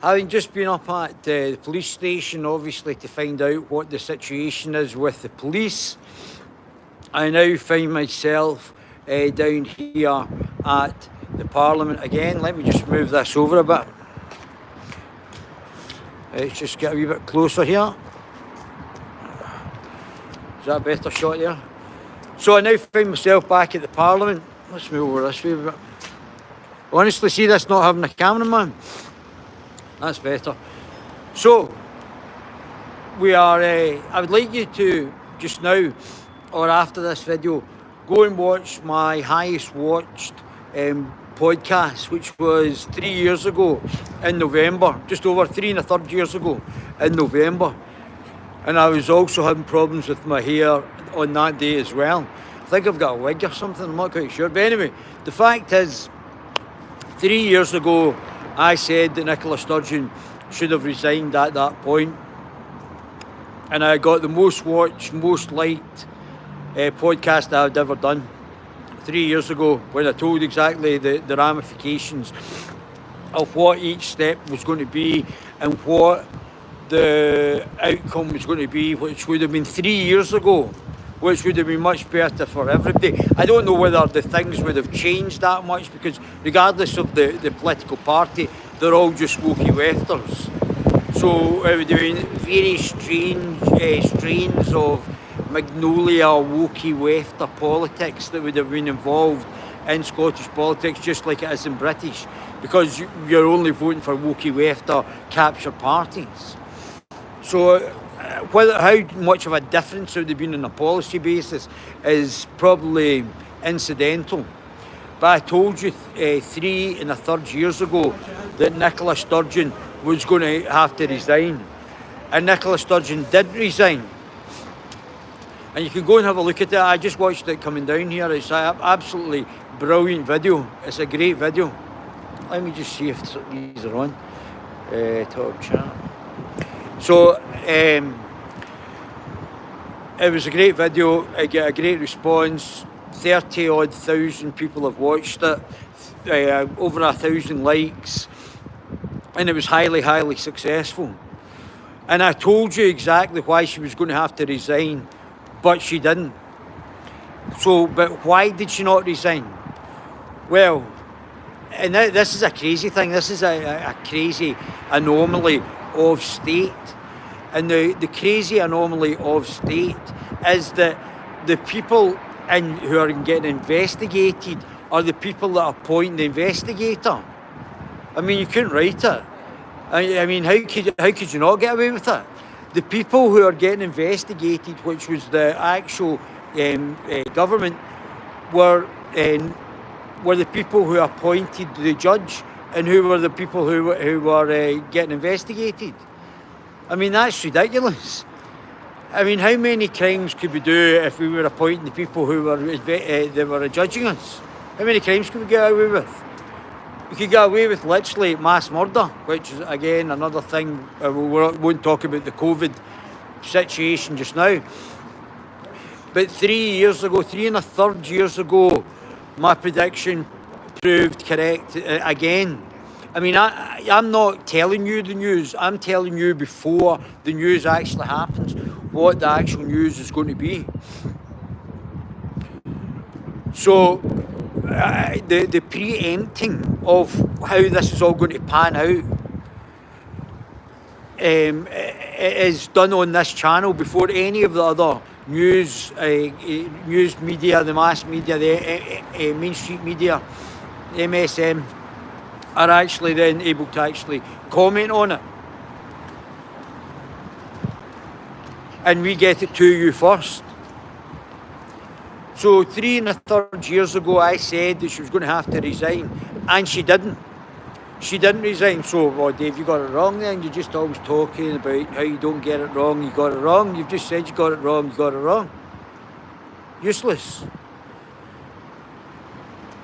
Having just been up at the police station, obviously, to find out what the situation is with the police, I now find myself down here at the Parliament again. Let me just move this over a bit. Let's just get a wee bit closer here. Is that a better shot there? So I now find myself back at the Parliament. Let's move over this way a bit. Honestly, see this not having a cameraman? That's better. So, we are, I would like you to, just now, or after this video, go and watch my highest watched podcast, which was 3 years ago in November, just over 3.25 years ago in November. And I was also having problems with my hair on that day as well. I think I've got a wig or something, I'm not quite sure. But anyway, the fact is, 3 years ago, I said that Nicola Sturgeon should have resigned at that point. And I got the most watched, most liked podcast that I'd ever done 3 years ago, when I told exactly the ramifications of what each step was going to be and what the outcome was going to be, which would have been 3 years ago, which would have been much better for everybody. I don't know whether the things would have changed that much, because regardless of the political party, they're all just wokey wefters. So it would have been very strange strains of Magnolia wokey wefter politics that would have been involved in Scottish politics, just like it is in British, because you're only voting for wokey wefter captured parties. So how much of a difference it would have been on a policy basis is probably incidental. But I told you 3.25 years ago that Nicola Sturgeon was going to have to resign. And Nicola Sturgeon did resign. And you can go and have a look at it. I just watched it coming down here. It's an absolutely brilliant video. It's a great video. Let me just see if these are on. Top chat. So, it was a great video. I get a great response. 30-odd thousand people have watched it. Over 1,000 likes. And it was highly, highly successful. And I told you exactly why she was going to have to resign, but she didn't. So, but why did she not resign? Well, and this is a crazy thing. This is a crazy anomaly of state. And the crazy anomaly of state is that the people who are getting investigated are the people that appoint the investigator. I mean, you couldn't write it. I mean, how could you not get away with it? The people who are getting investigated, which was the actual government, were the people who appointed the judge, and who were the people who were getting investigated. I mean, that's ridiculous. I mean, how many crimes could we do if we were appointing the people who were judging us? How many crimes could we get away with? We could get away with literally mass murder, which is, again, another thing. We won't talk about the COVID situation just now. But 3.25 years ago, my prediction proved correct again. I mean, I'm not telling you the news. I'm telling you before the news actually happens what the actual news is going to be. So, the preempting of how this is all going to pan out is done on this channel before any of the other news media, the mass media, the Main Street media, MSM, are actually then able to actually comment on it. And we get it to you first. So 3.25 years ago, I said that she was going to have to resign, and she didn't. She didn't resign. So, well, Dave, you got it wrong then. You're just always talking about how you don't get it wrong. You got it wrong. You've just said you got it wrong. You got it wrong. Useless.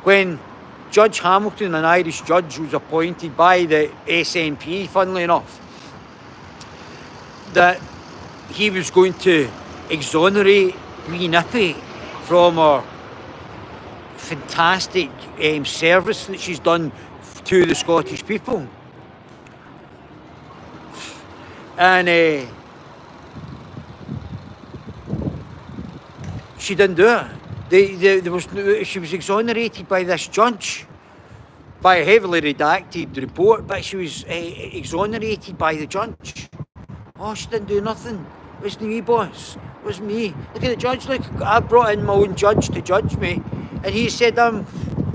When Judge Hamilton, an Irish judge, was appointed by the SNP, funnily enough, that he was going to exonerate wee Nippy from her fantastic service that she's done to the Scottish people. And she didn't do it. She was exonerated by this judge, by a heavily redacted report, but she was exonerated by the judge. Oh, she didn't do nothing. It wasn't me, boss. It was me. Look at the judge. Look, I brought in my own judge to judge me, and he said I'm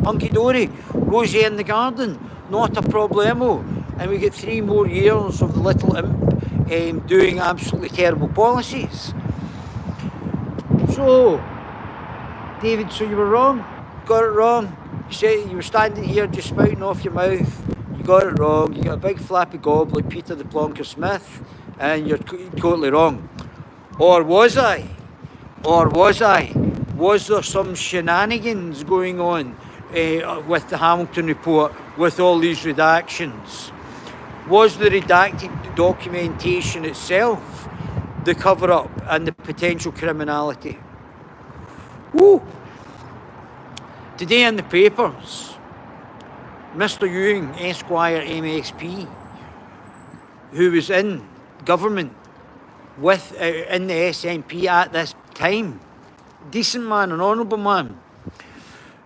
hunky-dory, Rosie in the garden, not a problemo. And we get 3 more years of the little imp doing absolutely terrible policies. So, David, so you were wrong. Got it wrong. You were standing here just spouting off your mouth. You got it wrong. You got a big flappy gob like Peter the Plonker Smith, and you're totally wrong. Or was I? Or was I? Was there some shenanigans going on with the Hamilton report, with all these redactions? Was the redacted documentation itself the cover-up and the potential criminality? Woo! Today in the papers, Mr. Ewing, Esquire MSP, who was in government with in the SNP at this time, decent man, an honourable man,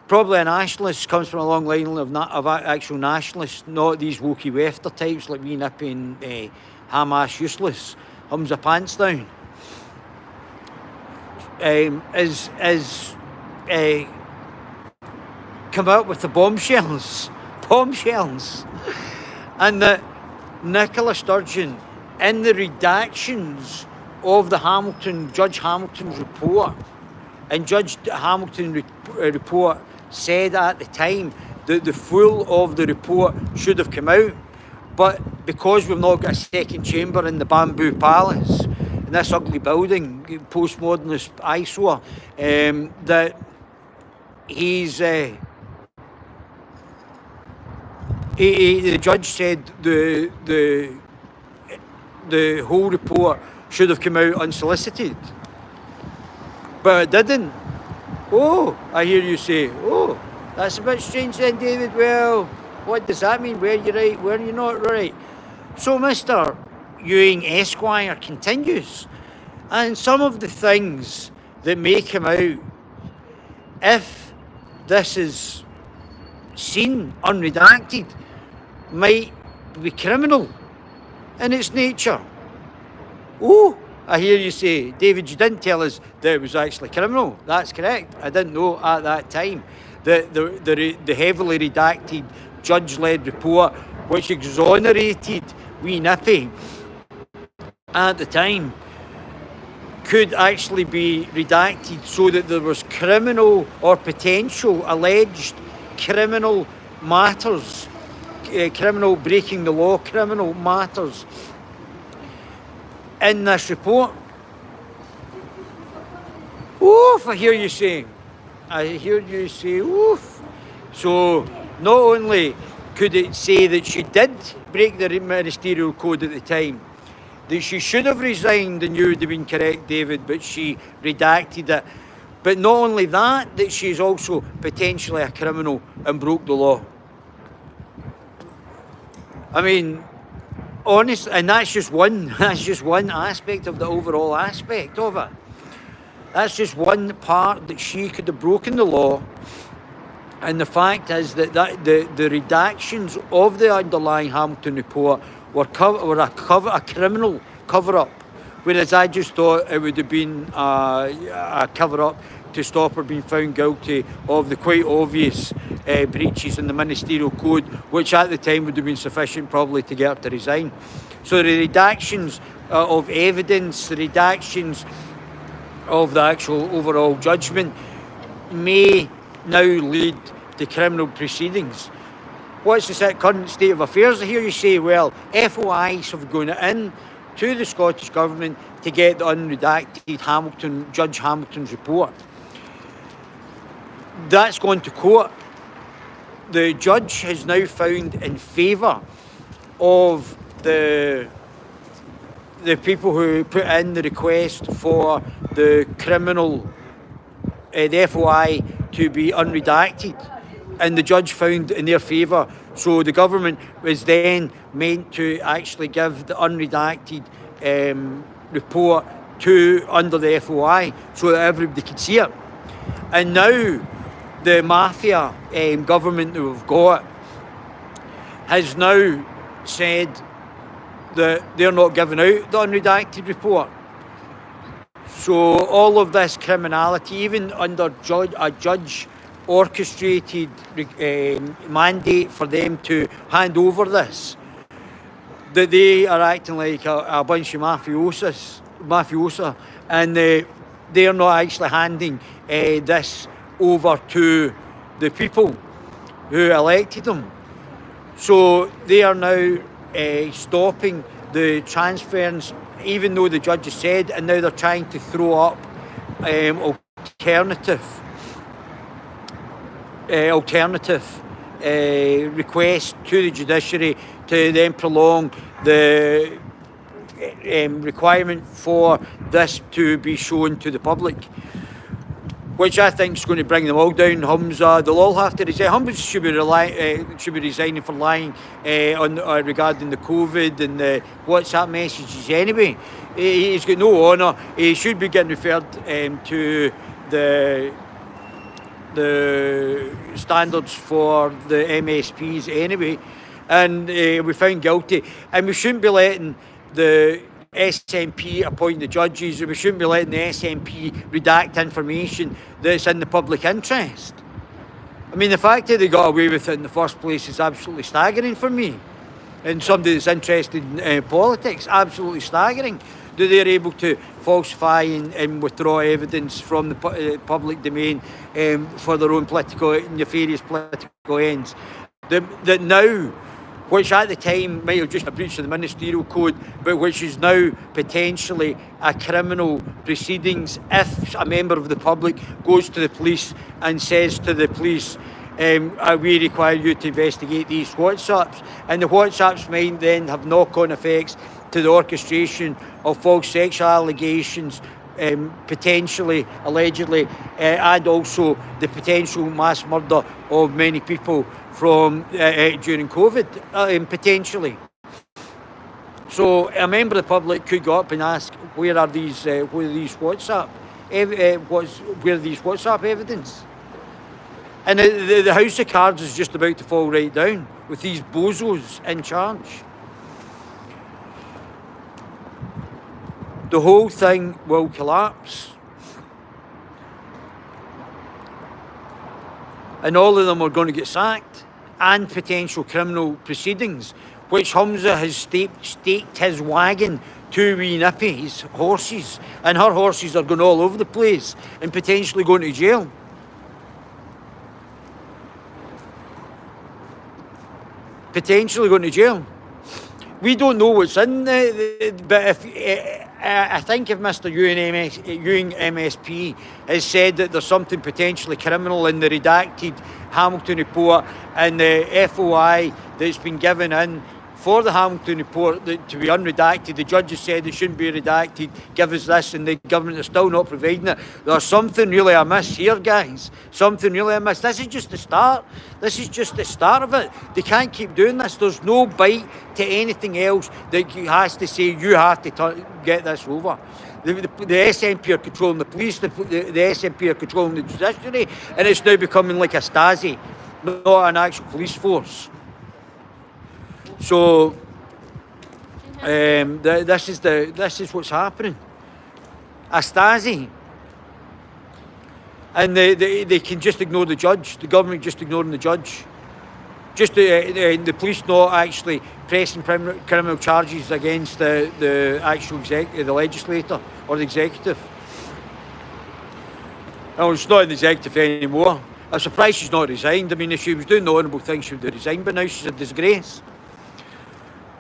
probably a nationalist, comes from a long line of actual nationalists, not these wokey wefter types like me, nippy and ham-ass useless, hums a pants down, is come out with the bombshells, and that Nicola Sturgeon, in the redactions of the Judge Hamilton's report, and Judge Hamilton's report said at the time that the full of the report should have come out, but because we've not got a second chamber in the Bamboo Palace, in this ugly building, postmodernist eyesore, that he's the judge said the whole report should have come out unsolicited, but it didn't. Oh, I hear you say, oh, that's a bit strange then, David. Well, what does that mean? Where you right, where you not right? So Mr. Ewing Esquire continues, and some of the things that may come out, if this is seen unredacted, might be criminal in its nature. Oh, I hear you say, David, you didn't tell us that it was actually criminal. That's correct. I didn't know at that time that the heavily redacted judge-led report, which exonerated wee Nippy at the time, could actually be redacted so that there was criminal or potential alleged criminal matters, criminal breaking the law, criminal matters in this report. Oof, I hear you saying. I hear you say, oof. So not only could it say that she did break the ministerial code at the time, that she should have resigned and you would have been correct, David, but she redacted it. But not only that, that she's also potentially a criminal and broke the law. I mean, honest, and that's just one aspect of the overall aspect of it. That's just one part that she could have broken the law. And the fact is that the redactions of the underlying Hamilton report were a criminal cover-up, whereas I just thought it would have been a cover-up to stop her being found guilty of the quite obvious breaches in the ministerial code, which at the time would have been sufficient probably to get her to resign. So the redactions of evidence, the redactions of the actual overall judgment may now lead to criminal proceedings. What's the current state of affairs? I hear you say, well, FOIs have gone in to the Scottish Government to get the unredacted Judge Hamilton's report. That's gone to court. The judge has now found in favour of the people who put in the request for the the FOI to be unredacted, and the judge found in their favour. So the government was then meant to actually give the unredacted report under the FOI so that everybody could see it. And now the mafia government that we've got has now said that they're not giving out the unredacted report. So all of this criminality, even under a judge orchestrated mandate for them to hand over this, that they are acting like a bunch of mafiosa, and they're not actually handing this over to the people who elected them. So they are now stopping the transference, even though the judge has said, and now they're trying to throw up alternative requests to the judiciary to then prolong the requirement for this to be shown to the public, which I think is going to bring them all down. Humza, they'll all have to resign. Humza should be resigning for lying regarding the COVID and the WhatsApp messages anyway. He's got no honour. He should be getting referred to the standards for the MSPs anyway, and we found guilty. And we shouldn't be letting the SNP appoint the judges, and we shouldn't be letting the SNP redact information that's in the public interest. I mean, the fact that they got away with it in the first place is absolutely staggering for me. And somebody that's interested in politics, absolutely staggering. That they're able to falsify and withdraw evidence from the public domain for their own nefarious political ends. That now, which at the time might have just been a breach of the ministerial code, but which is now potentially a criminal proceedings if a member of the public goes to the police and says to the police, we require you to investigate these WhatsApps. And the WhatsApps might then have knock-on effects to the orchestration of false sexual allegations, potentially, allegedly, and also the potential mass murder of many people from during COVID, potentially. So a member of the public could go up and ask, where are these WhatsApp evidence? And the house of cards is just about to fall right down with these bozos in charge. The whole thing will collapse. And all of them are going to get sacked, and potential criminal proceedings, which Humza has staked his wagon to wee Nippy's horses, and her horses are going all over the place and potentially going to jail. Potentially going to jail. We don't know what's in there, but I think if Mr. Ewing MSP has said that there's something potentially criminal in the redacted Hamilton report and the FOI that's been given in for the Hamilton report to be unredacted, the judge has said it shouldn't be redacted, give us this, and the government is still not providing it. There's something really amiss here, guys. Something really amiss. This is just the start. This is just the start of it. They can't keep doing this. There's no bite to anything else that has to say you have to get this over. The SNP are controlling the police, the SNP are controlling the judiciary, and it's now becoming like a Stasi, not an actual police force. So this is what's happening. A Stasi. And they can just ignore the judge, the government just ignoring the judge. Just the police not actually pressing criminal charges against the actual the legislator or the executive. Oh, it's not in the executive anymore. I'm surprised she's not resigned. I mean, if she was doing the honourable thing, she would have resigned, but now she's a disgrace.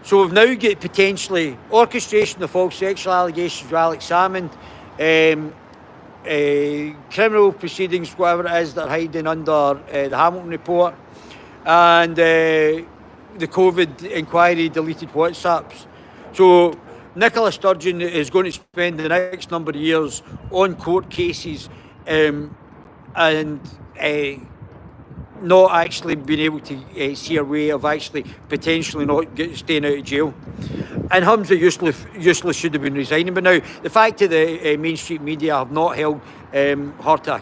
So we've now got potentially orchestration of false sexual allegations with Alex Salmond, criminal proceedings, whatever it is, that are hiding under the Hamilton report, and the COVID inquiry deleted WhatsApps. So Nicola Sturgeon is going to spend the next number of years on court cases and not actually being able to see a way of actually potentially not staying out of jail. And Humza useless should have been resigning. But now, the fact that the mainstream media have not held him to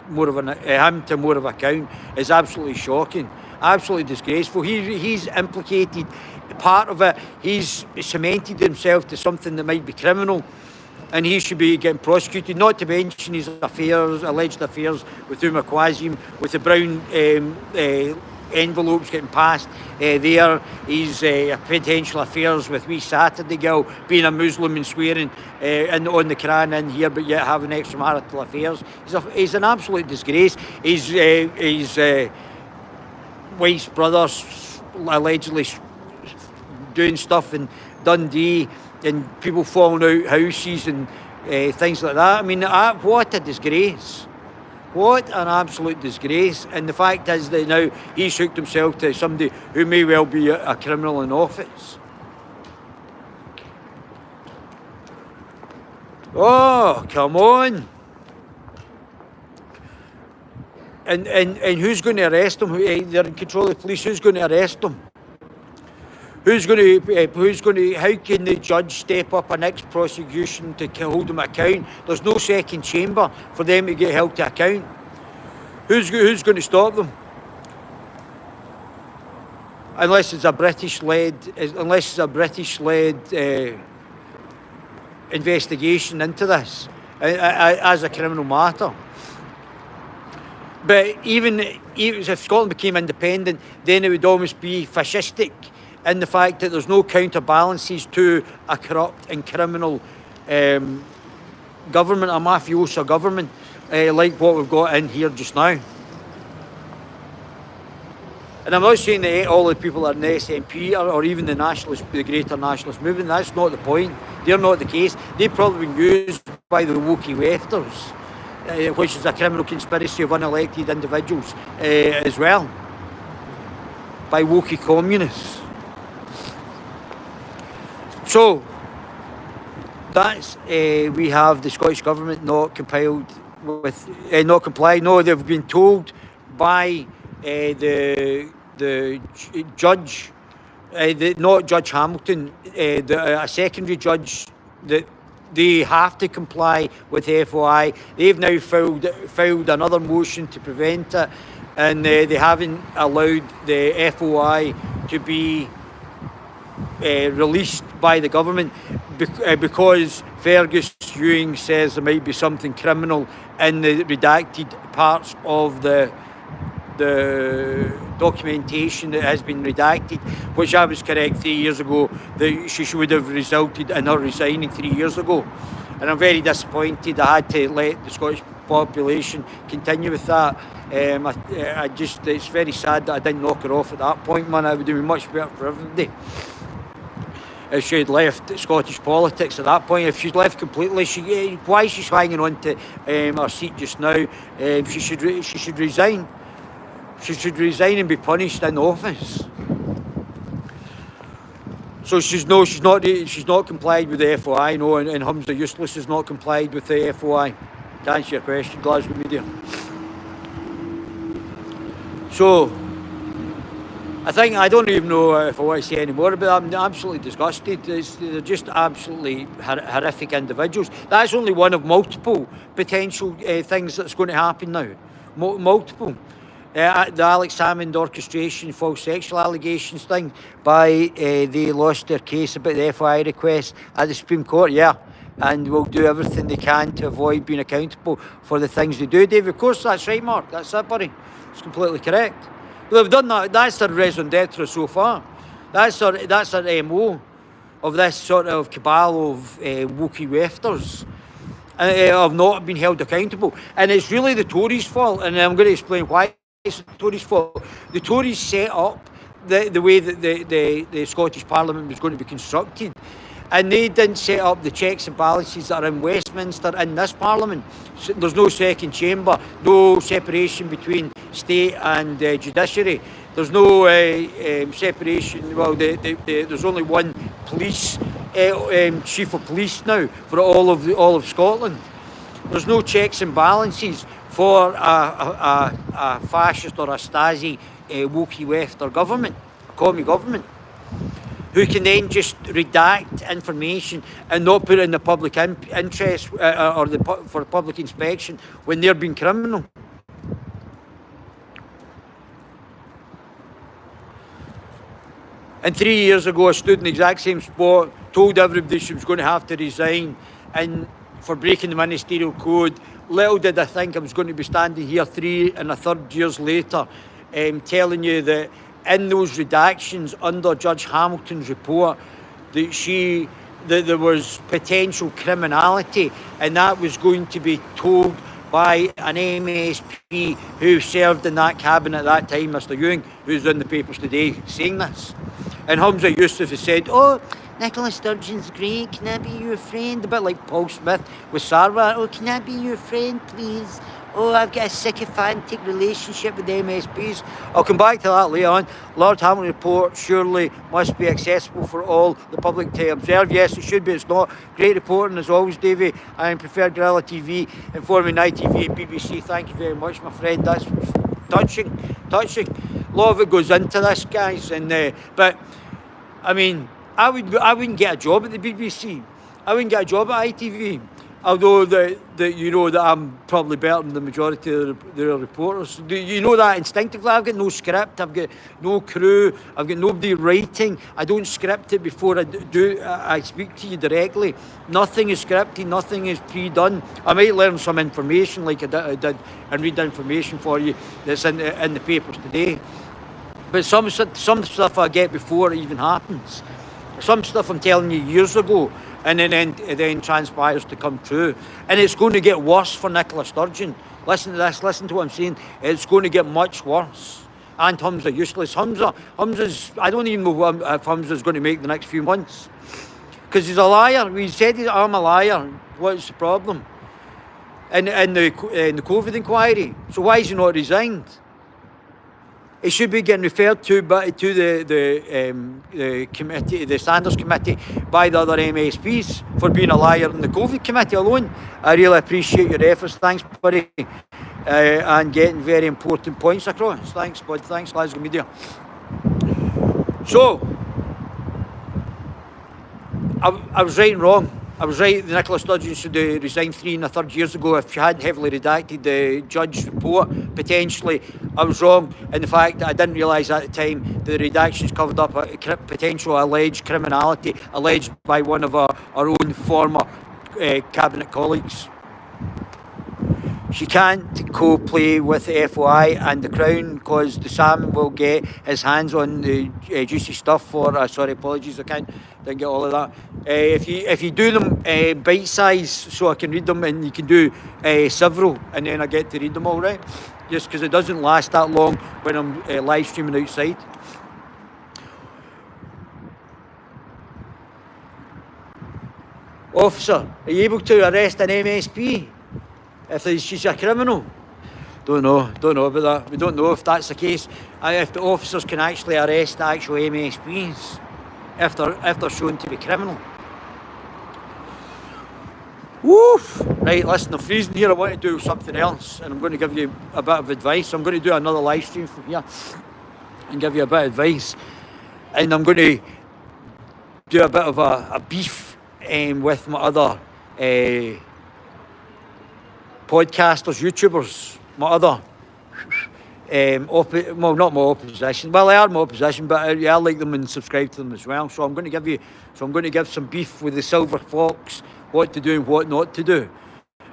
more of account is absolutely shocking, absolutely disgraceful. He's implicated part of it. He's cemented himself to something that might be criminal, and he should be getting prosecuted. Not to mention his alleged affairs with Umar Quasim, with the brown envelopes getting passed there. He's potential affairs with wee Saturday girl, being a Muslim and swearing on the Quran in here, but yet having extramarital affairs. He's an absolute disgrace. His wife's brother's allegedly doing stuff in Dundee, and people falling out houses and things like that. I mean, what a disgrace. What an absolute disgrace. And the fact is that now he's hooked himself to somebody who may well be a criminal in office. Oh, come on. And who's going to arrest him? They're in control of the police. Who's going to arrest him? How can the judge step up a next prosecution to hold them account? There's no second chamber for them to get held to account. Who's going to stop them? Unless it's a British-led investigation into this as a criminal matter. But even if Scotland became independent, then it would almost be fascistic in the fact that there's no counterbalances to a corrupt and criminal government, a mafioso government, like what we've got in here just now. And I'm not saying that all the people that are in the SNP or even the greater nationalist movement. That's not the point. They're not the case. They've probably been used by the woke wefters, which is a criminal conspiracy of unelected individuals as well, by woke communists. So that's we have the Scottish Government not complied. No, they've been told by the judge, not Judge Hamilton, a secondary judge, that they have to comply with the FOI. They've now filed another motion to prevent it, and they haven't allowed the FOI to be released by the government because Fergus Ewing says there might be something criminal in the redacted parts of the documentation that has been redacted, which I was correct 3 years ago, that she would have resulted in her resigning 3 years ago. And I'm very disappointed I had to let the Scottish population continue with that. It's very sad that I didn't knock her off at that point, man. It would have been much better for everybody if she had left Scottish politics at that point. If she'd left completely, why she's hanging on to her seat just now? She should resign. She should resign and be punished in office. So she's not complied with the FOI, no, and Humza Useless has not complied with the FOI. To answer your question, Glasgow Media. So I don't even know if I want to say any more about it. I'm absolutely disgusted. They're just absolutely horrific individuals. That's only one of multiple potential things that's going to happen now. Multiple. The Alex Salmond orchestration, false sexual allegations thing, they lost their case about the FOI request at the Supreme Court, and will do everything they can to avoid being accountable for the things they do. Dave, of course, that's right, Mark. That's it, buddy. It's completely correct. Well, they've done that. That's their raison d'etre so far. That's their MO of this sort of cabal of wokey wefters have not been held accountable. And it's really the Tories' fault, and I'm going to explain why it's the Tories' fault. The Tories set up the way that the Scottish Parliament was going to be constructed, and they didn't set up the checks and balances that are in Westminster in this Parliament. So there's no second chamber, no separation between state and judiciary. There's no separation. Well, there's only one police chief of police now for all of Scotland. There's no checks and balances for a fascist or a Stasi wokey wefter government, a commie government, who can then just redact information and not put it in the public interest or for public inspection when they're being criminal. And 3 years ago, I stood in the exact same spot, told everybody she was going to have to resign and for breaking the ministerial code. Little did I think I was going to be standing here 3 1/3 years later, telling you that in those redactions under Judge Hamilton's report, that there was potential criminality, and that was going to be told by an MSP who served in that cabinet at that time, Mr. Ewing, who's in the papers today saying this. And Hamza Yusuf has said, oh, Nicola Sturgeon's great, can I be your friend? A bit like Paul Smith with Sarwar. Oh, can I be your friend, please? Oh, I've got a sycophantic relationship with the MSPs. I'll come back to that later on. Lord Hamilton report surely must be accessible for all the public to observe. Yes, it should be. It's not. Great reporting as always, Davey. I prefer Guerilla TV, Informing ITV and BBC. Thank you very much, my friend. That's touching. A lot of it goes into this, guys. But I mean, I wouldn't get a job at the BBC. I wouldn't get a job at ITV. Although that you know that I'm probably better than the majority of their reporters. You know that instinctively. I've got no script, I've got no crew, I've got nobody writing. I don't script it before I speak to you directly. Nothing is scripted, nothing is pre-done. I might learn some information like I did and read the information for you that's in the papers today. But some stuff I get before it even happens. Some stuff I'm telling you years ago, and it then transpires to come true. And it's going to get worse for Nicola Sturgeon. Listen to this, listen to what I'm saying. It's going to get much worse. And Hamza useless. Hamza's, I don't even know if Hamza's going to make the next few months. Because he's a liar. He said I'm a liar. What's the problem? In the COVID inquiry. So why is he not resigned? It should be getting referred to the committee, the standards committee, by the other MSPs for being a liar in the COVID committee alone. I really appreciate your efforts. Thanks, buddy, and getting very important points across. Thanks, bud. Thanks, Glasgow Media. So, I was right and wrong. I was right. Nicola Sturgeon should have resigned 3 1/3 years ago if she hadn't heavily redacted the judge's report. Potentially, I was wrong in the fact that I didn't realise at the time the redactions covered up a potential alleged criminality alleged by one of our own former cabinet colleagues. She can't co-play with the FOI and the Crown because the Sam will get his hands on the juicy stuff for. Sorry, apologies, didn't get all of that. If you do them bite size, so I can read them, and you can do several, and then I get to read them all, right? Just because it doesn't last that long when I'm live streaming outside. Officer, are you able to arrest an MSP if she's a criminal? Don't know about that. We don't know if that's the case. If the officers can actually arrest the actual MSPs if they're shown to be criminal. Woof! Right, listen, I'm freezing here. I want to do something else, and I'm going to give you a bit of advice. I'm going to do another live stream from here and give you a bit of advice. And I'm going to do a bit of a beef with my other podcasters, YouTubers, my other not my opposition. Well, they are my opposition, but I like them and subscribe to them as well. So I'm going to give some beef with the Silver Fox, what to do and what not to do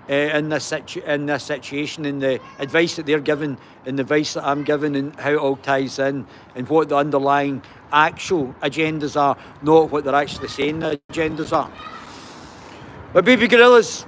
in this situation, and the advice that they're giving and the advice that I'm giving, and how it all ties in, and what the underlying actual agendas are, not what they're actually saying the agendas are. But baby gorillas,